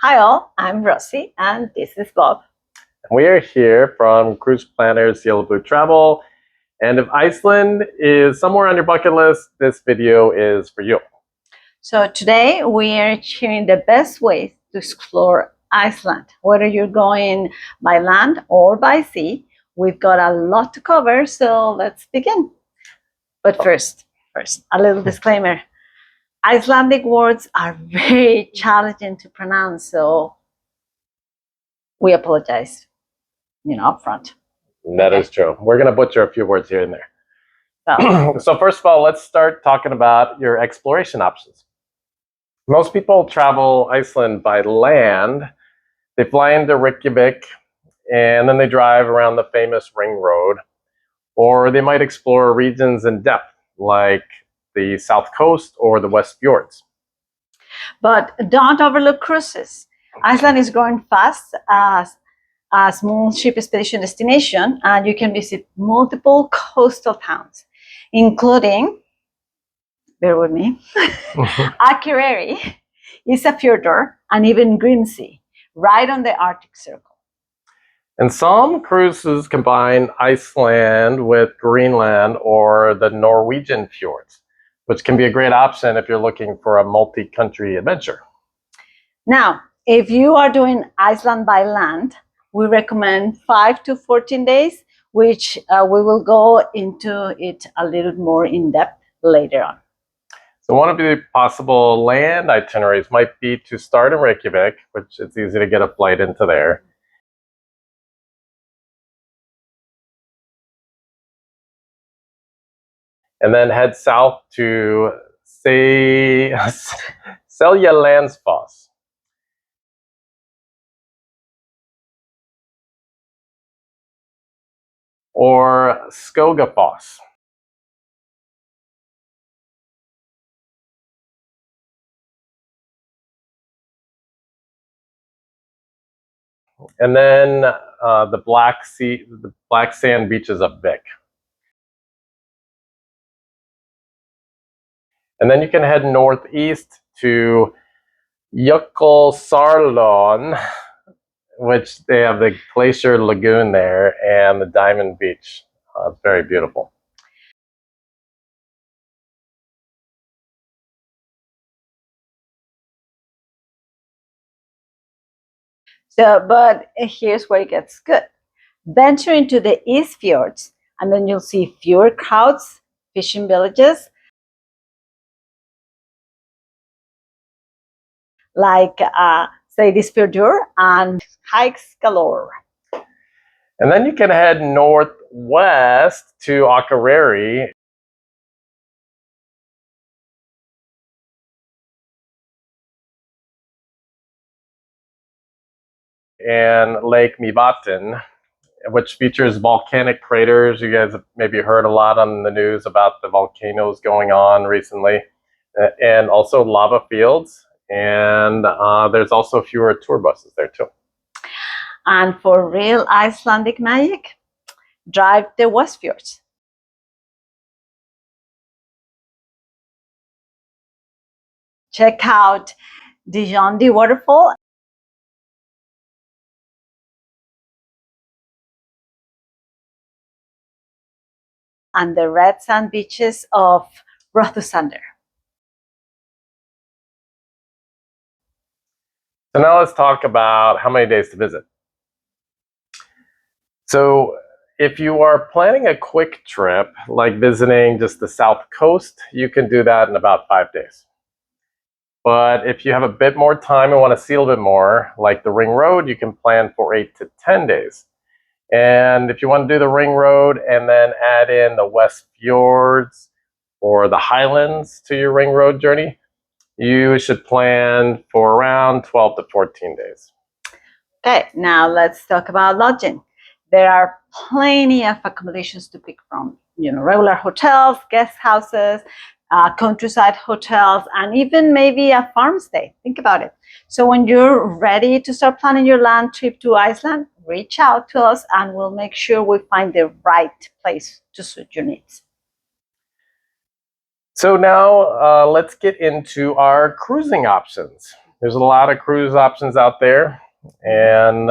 Hi all, I'm Rosie and this is Bob. We are here from Cruise Planners Cielo Travel, and if Iceland is somewhere on your bucket list, this video is for you. So today we are sharing the best ways to explore Iceland. Whether you're going by land or by sea, we've got a lot to cover, so let's begin. But first, a little disclaimer. Icelandic words are very challenging to pronounce, so we apologize, up front. That is true. We're going to butcher a few words here and there. So first of all, let's start talking about your exploration options. Most people travel Iceland by land. They fly into Reykjavik, and then they drive around the famous ring road, or they might explore regions in depth, like the south coast or the west fjords. But don't overlook cruises. Iceland is growing fast as a small ship expedition destination, and you can visit multiple coastal towns, including, bear with me, Akureyri, Ísafjörður, and even Grimsey, right on the Arctic Circle. And some cruises combine Iceland with Greenland or the Norwegian fjords, which can be a great option if you're looking for a multi-country adventure. Now, if you are doing Iceland by land, we recommend 5 to 14 days, which we will go into it a little more in depth later on. So one of the possible land itineraries might be to start in Reykjavik, which it's easy to get a flight into there. And then head south to Seljalandsfoss. Or Skogafoss. And then the Black Sand beaches of Vik. And then you can head northeast to Jökulsárlón, which they have the Glacier Lagoon there and the Diamond Beach. It's very beautiful. So, but here's where it gets good. Venture into the East Fjords, and then you'll see fewer crowds, fishing villages, like Seyðisfjörður and hikes galore. And then you can head northwest to Akureyri. And Lake Mývatn, which features volcanic craters. You guys have maybe heard a lot on the news about the volcanoes going on recently, and also lava fields. And there's also fewer tour buses there too. And for real Icelandic magic, drive the West Fjords. Check out the Jondi waterfall and the red sand beaches of Rothusander. So now let's talk about how many days to visit. So if you are planning a quick trip, like visiting just the south coast, you can do that in about 5 days. But if you have a bit more time and want to see a little bit more, like the Ring Road, you can plan for 8 to 10 days. And if you want to do the Ring Road and then add in the West Fjords or the Highlands to your Ring Road journey, you should plan for around 12 to 14 days. Okay, now let's talk about lodging. There are plenty of accommodations to pick from, regular hotels, guest houses, countryside hotels, and even maybe a farm stay. Think about it. So when you're ready to start planning your land trip to Iceland, reach out to us and we'll make sure we find the right place to suit your needs. So now let's get into our cruising options. There's a lot of cruise options out there, and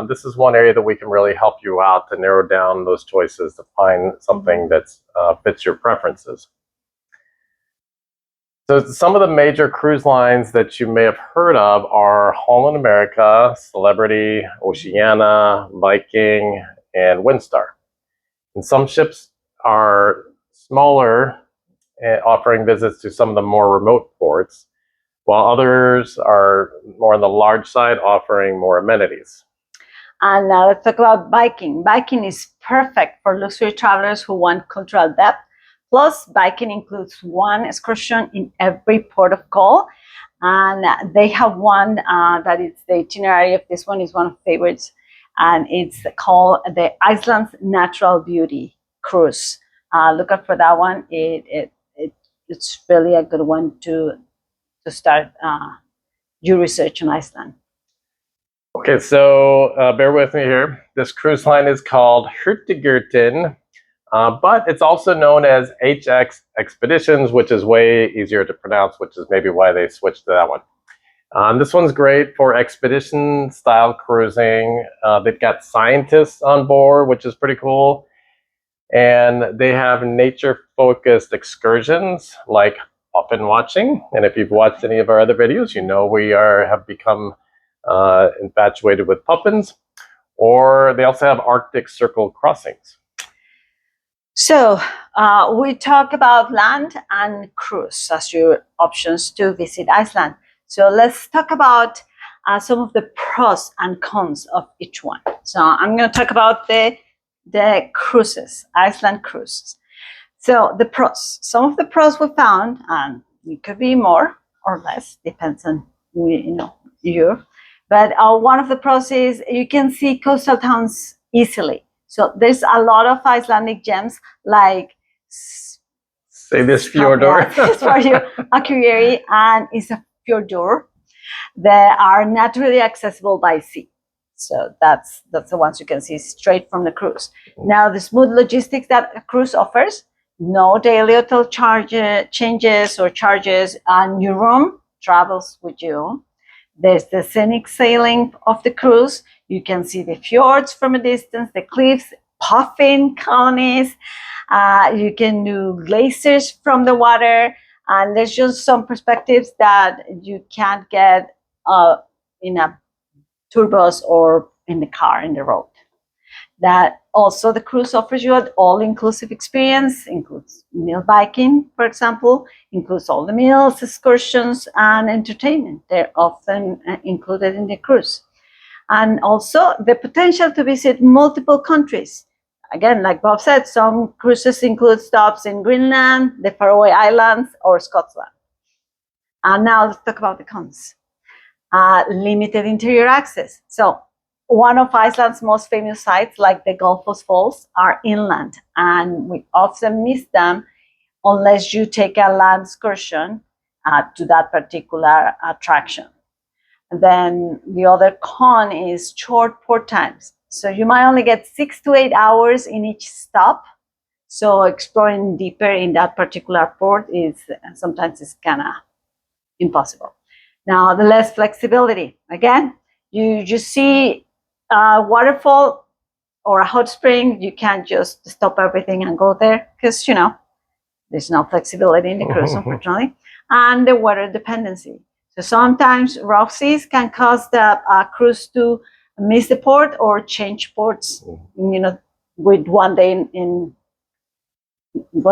this is one area that we can really help you out to narrow down those choices to find something that fits your preferences. So some of the major cruise lines that you may have heard of are Holland America, Celebrity, Oceania, Viking, and Windstar. And some ships are smaller, offering visits to some of the more remote ports, while others are more on the large side, offering more amenities. And now let's talk about Viking. Viking is perfect for luxury travelers who want cultural depth. Plus, Viking includes one excursion in every port of call. And they have one that is the itinerary of this one is one of the favorites. And it's called the Iceland's Natural Beauty Cruise. Look out for that one. It's really a good one to start your research on Iceland. Okay, so bear with me here. This cruise line is called Hurtigruten, but it's also known as HX Expeditions, which is way easier to pronounce, which is maybe why they switched to that one. This one's great for expedition style cruising. They've got scientists on board, which is pretty cool. And they have nature focused excursions like puffin watching. And if you've watched any of our other videos, you know we have become infatuated with puffins. Or they also have Arctic Circle crossings. So we talk about land and cruise as your options to visit Iceland. So let's talk about some of the pros and cons of each one. So I'm going to talk about the cruises, Iceland cruises. So the pros, some of the pros we found, and it could be more or less, depends on you. But one of the pros is you can see coastal towns easily. So there's a lot of Icelandic gems like say this fjordur. It's for you, Akureyri, and it's a fjordur. They are naturally accessible by sea. So that's the ones you can see straight from the cruise. Now, the smooth logistics that a cruise offers, no daily hotel changes or charges, and your room travels with you. There's the scenic sailing of the cruise. You can see the fjords from a distance, the cliffs, puffin colonies. You can do glaciers from the water. And there's just some perspectives that you can't get in a tour bus or in the car, in the road. That also the cruise offers you an all-inclusive experience, includes meal biking, for example, includes all the meals, excursions, and entertainment. They're often included in the cruise. And also the potential to visit multiple countries. Again, like Bob said, some cruises include stops in Greenland, the Faroe Islands, or Scotland. And now let's talk about the cons. Limited interior access. So one of Iceland's most famous sites, like the Gullfoss Falls, are inland, and we often miss them unless you take a land excursion to that particular attraction. And then the other con is short port times. So you might only get 6 to 8 hours in each stop. So exploring deeper in that particular port is sometimes kind of impossible. Now, the less flexibility. Again, you just see a waterfall or a hot spring, you can't just stop everything and go there because, there's no flexibility in the cruise, unfortunately. And the weather dependency. So sometimes rough seas can cause the cruise to miss the port or change ports, with one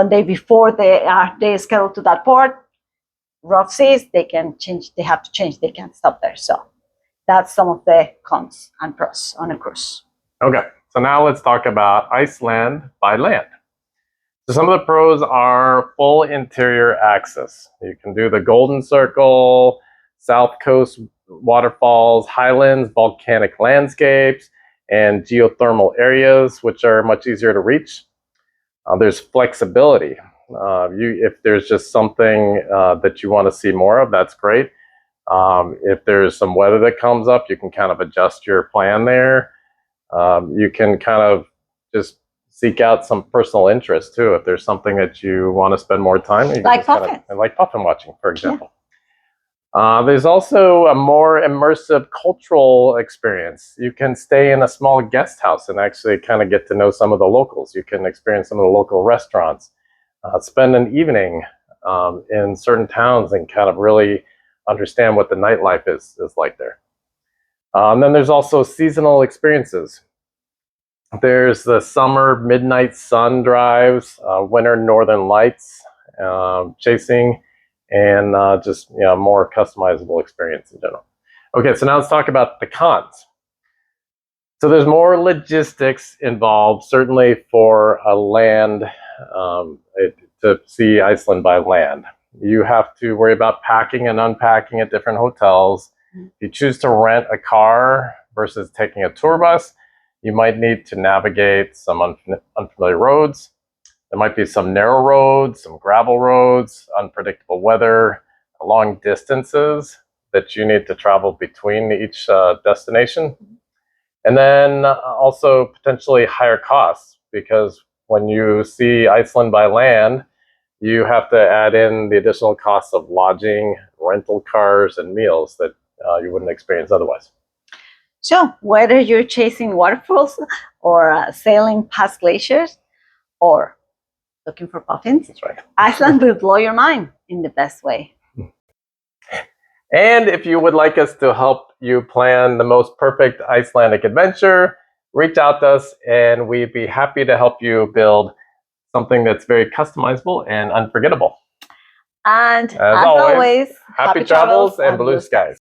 day before they are scheduled to that port. Rough seas, they have to change, they can't stop there. So that's some of the cons and pros on a cruise. Okay, so now let's talk about Iceland by land. So some of the pros are full interior access. You can do the Golden Circle, South Coast waterfalls, highlands, volcanic landscapes, and geothermal areas, which are much easier to reach. There's flexibility. If there's just something that you want to see more of, that's great. If there's some weather that comes up, you can kind of adjust your plan there. You can kind of just seek out some personal interest too. If there's something that you want to spend more time, you like puffin. like puffin watching, for example. There's also a more immersive cultural experience. You can stay in a small guest house and actually kind of get to know some of the locals. You can experience some of the local restaurants, spend an evening in certain towns and kind of really understand what the nightlife is like there. And then there's also seasonal experiences. There's the summer midnight sun drives, winter northern lights, chasing, and just more customizable experience in general. Okay, so now let's talk about the cons. So there's more logistics involved, certainly for a land to see Iceland by land. You have to worry about packing and unpacking at different hotels. If you choose to rent a car versus taking a tour bus, you might need to navigate some unfamiliar roads. There might be some narrow roads, some gravel roads, unpredictable weather, long distances that you need to travel between each destination. And then also potentially higher costs, because when you see Iceland by land, you have to add in the additional costs of lodging, rental cars, and meals that you wouldn't experience otherwise. So, whether you're chasing waterfalls or sailing past glaciers or looking for puffins, that's right, Iceland will blow your mind in the best way. And if you would like us to help you plan the most perfect Icelandic adventure, reach out to us and we'd be happy to help you build something that's very customizable and unforgettable. And as always, happy travels and blue skies.